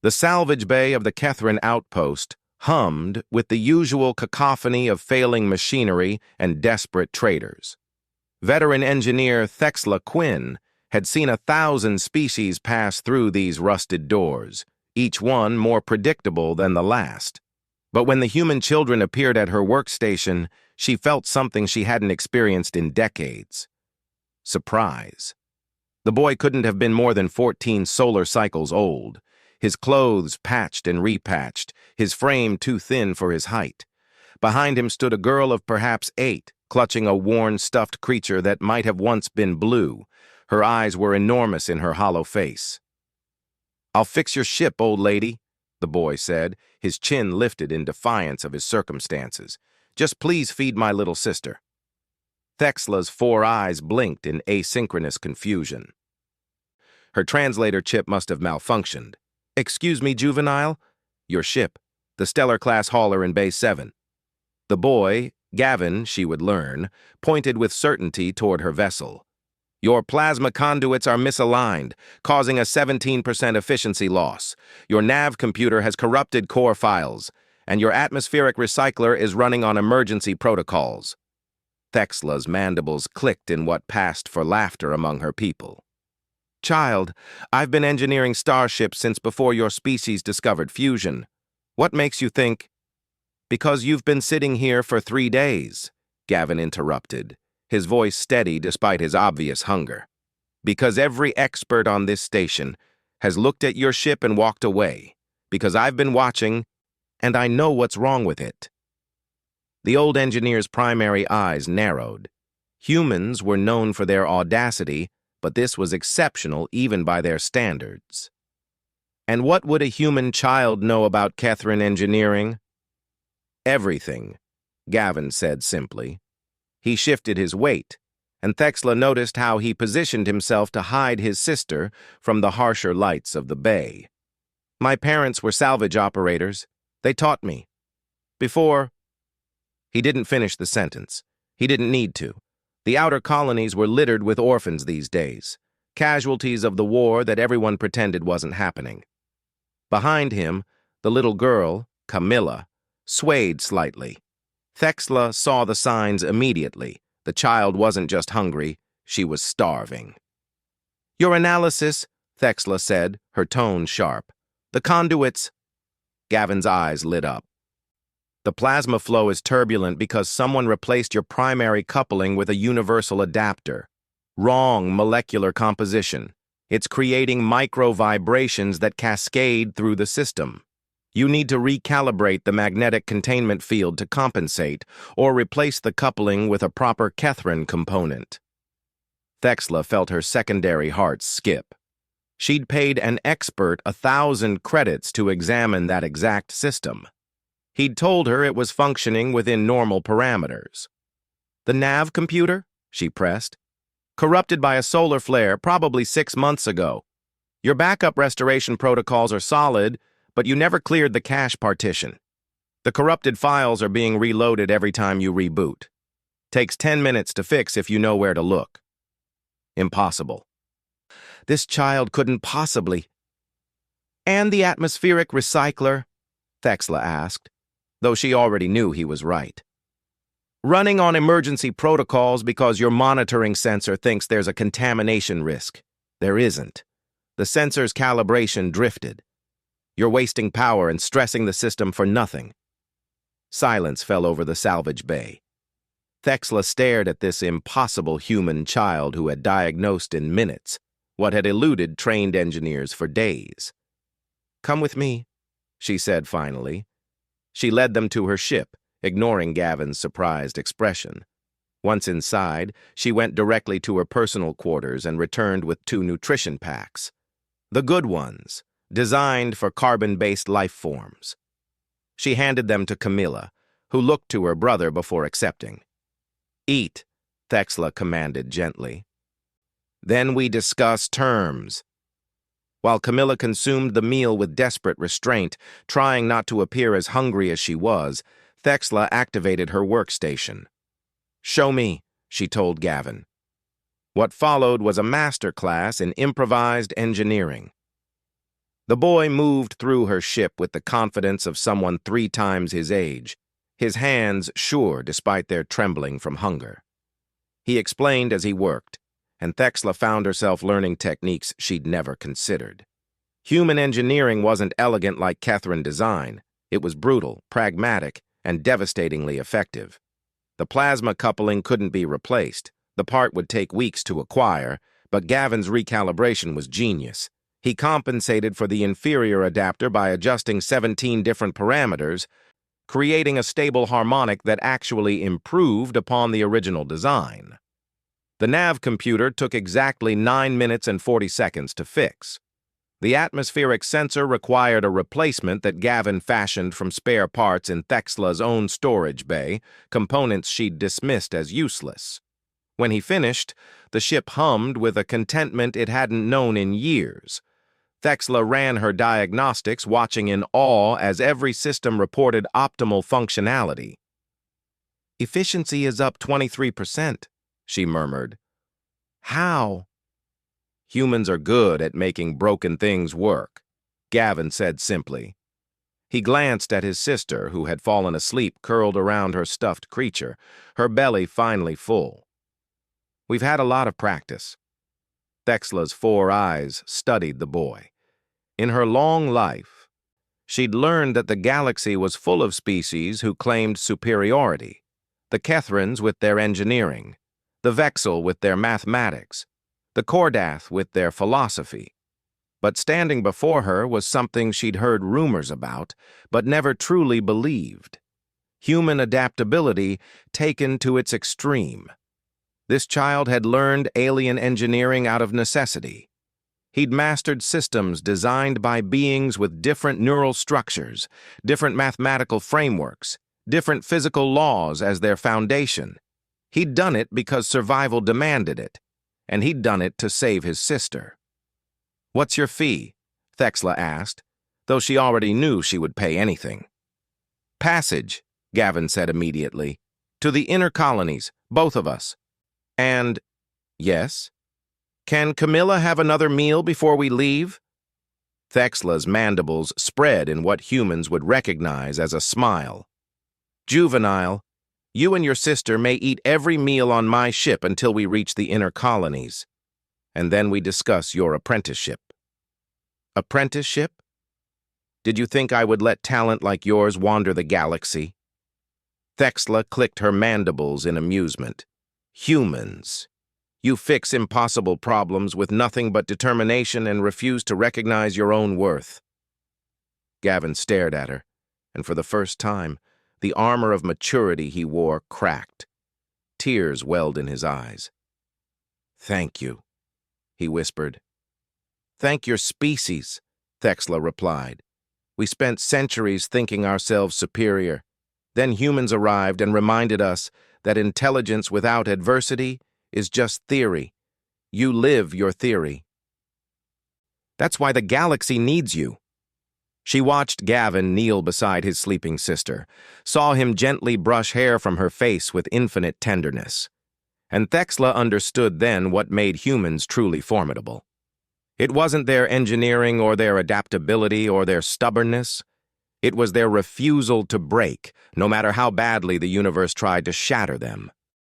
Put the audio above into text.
The salvage bay of the Kethrin outpost hummed with the usual cacophony of failing machinery and desperate traders. Veteran engineer Thexla Quinn had seen 1,000 species pass through these rusted doors, each one more predictable than the last. But when the human children appeared at her workstation, she felt something she hadn't experienced in decades. Surprise. The boy couldn't have been more than 14 solar cycles old, his clothes patched and repatched, his frame too thin for his height. Behind him stood a girl of perhaps 8, clutching a worn, stuffed creature that might have once been blue. Her eyes were enormous in her hollow face. "I'll fix your ship, old lady," the boy said, his chin lifted in defiance of his circumstances. "Just please feed my little sister." Thexla's 4 eyes blinked in asynchronous confusion. Her translator chip must have malfunctioned. "Excuse me, juvenile? Your ship, the Stellar-class hauler in Bay 7. The boy, Gavin, she would learn, pointed with certainty toward her vessel. "Your plasma conduits are misaligned, causing a 17% efficiency loss. Your nav computer has corrupted core files, and your atmospheric recycler is running on emergency protocols." Thexla's mandibles clicked in what passed for laughter among her people. "Child, I've been engineering starships since before your species discovered fusion. What makes you think—" "Because you've been sitting here for 3 days," Gavin interrupted, his voice steady despite his obvious hunger. "Because every expert on this station has looked at your ship and walked away. Because I've been watching, and I know what's wrong with it." The old engineer's primary eyes narrowed. Humans were known for their audacity, but this was exceptional even by their standards. And what would a human child know about Kethrin engineering? "Everything," Gavin said simply. He shifted his weight, and Thexla noticed how he positioned himself to hide his sister from the harsher lights of the bay. "My parents were salvage operators. They taught me. Before—" He didn't finish the sentence. He didn't need to. The outer colonies were littered with orphans these days, casualties of the war that everyone pretended wasn't happening. Behind him, the little girl, Camilla, swayed slightly. Thexla saw the signs immediately. The child wasn't just hungry, she was starving. "Your analysis," Thexla said, her tone sharp. "The conduits—" Gavin's eyes lit up. "The plasma flow is turbulent because someone replaced your primary coupling with a universal adapter. Wrong molecular composition. It's creating micro-vibrations that cascade through the system. You need to recalibrate the magnetic containment field to compensate, or replace the coupling with a proper Kethrin component." Thexla felt her secondary heart skip. She'd paid an expert 1,000 credits to examine that exact system. He'd told her it was functioning within normal parameters. "The nav computer?" she pressed. "Corrupted by a solar flare probably 6 months ago. Your backup restoration protocols are solid, but you never cleared the cache partition. The corrupted files are being reloaded every time you reboot. Takes 10 minutes to fix if you know where to look." Impossible. This child couldn't possibly. "And the atmospheric recycler?" Thexla asked, though she already knew he was right. "Running on emergency protocols because your monitoring sensor thinks there's a contamination risk. There isn't. The sensor's calibration drifted. You're wasting power and stressing the system for nothing." Silence fell over the salvage bay. Thexla stared at this impossible human child who had diagnosed in minutes what had eluded trained engineers for days. "Come with me," she said finally. She led them to her ship, ignoring Gavin's surprised expression. Once inside, she went directly to her personal quarters and returned with 2 nutrition packs. The good ones, designed for carbon-based life forms. She handed them to Camilla, who looked to her brother before accepting. "Eat," Thexla commanded gently. "Then we discuss terms." While Camilla consumed the meal with desperate restraint, trying not to appear as hungry as she was, Thexla activated her workstation. "Show me," she told Gavin. What followed was a master class in improvised engineering. The boy moved through her ship with the confidence of someone 3 times his age, his hands sure despite their trembling from hunger. He explained as he worked, and Thexla found herself learning techniques she'd never considered. Human engineering wasn't elegant like Catherine design. It was brutal, pragmatic, and devastatingly effective. The plasma coupling couldn't be replaced. The part would take weeks to acquire, but Gavin's recalibration was genius. He compensated for the inferior adapter by adjusting 17 different parameters, creating a stable harmonic that actually improved upon the original design. The nav computer took exactly 9 minutes and 40 seconds to fix. The atmospheric sensor required a replacement that Gavin fashioned from spare parts in Thexla's own storage bay, components she'd dismissed as useless. When he finished, the ship hummed with a contentment it hadn't known in years. Thexla ran her diagnostics, watching in awe as every system reported optimal functionality. "Efficiency is up 23%, she murmured. "How?" "Humans are good at making broken things work," Gavin said simply. He glanced at his sister, who had fallen asleep curled around her stuffed creature, her belly finally full. "We've had a lot of practice." Thexla's 4 eyes studied the boy. In her long life, she'd learned that the galaxy was full of species who claimed superiority. The Kethrans with their engineering, the Vexel with their mathematics, the Kordath with their philosophy. But standing before her was something she'd heard rumors about, but never truly believed. Human adaptability taken to its extreme. This child had learned alien engineering out of necessity. He'd mastered systems designed by beings with different neural structures, different mathematical frameworks, different physical laws as their foundation. He'd done it because survival demanded it, and he'd done it to save his sister. "What's your fee?" Thexla asked, though she already knew she would pay anything. "Passage," Gavin said immediately. "To the inner colonies, both of us. And, yes? Can Camilla have another meal before we leave?" Thexla's mandibles spread in what humans would recognize as a smile. "Juvenile, you and your sister may eat every meal on my ship until we reach the inner colonies, and then we discuss your apprenticeship." "Apprenticeship? Did you think I would let talent like yours wander the galaxy?" Thexla clicked her mandibles in amusement. "Humans. You fix impossible problems with nothing but determination and refuse to recognize your own worth." Gavin stared at her, and for the first time, the armor of maturity he wore cracked. Tears welled in his eyes. "Thank you," he whispered. "Thank your species," Thexla replied. "We spent centuries thinking ourselves superior. Then humans arrived and reminded us that intelligence without adversity is just theory. You live your theory. That's why the galaxy needs you." She watched Gavin kneel beside his sleeping sister, saw him gently brush hair from her face with infinite tenderness. And Thexla understood then what made humans truly formidable. It wasn't their engineering or their adaptability or their stubbornness. It was their refusal to break, no matter how badly the universe tried to shatter them.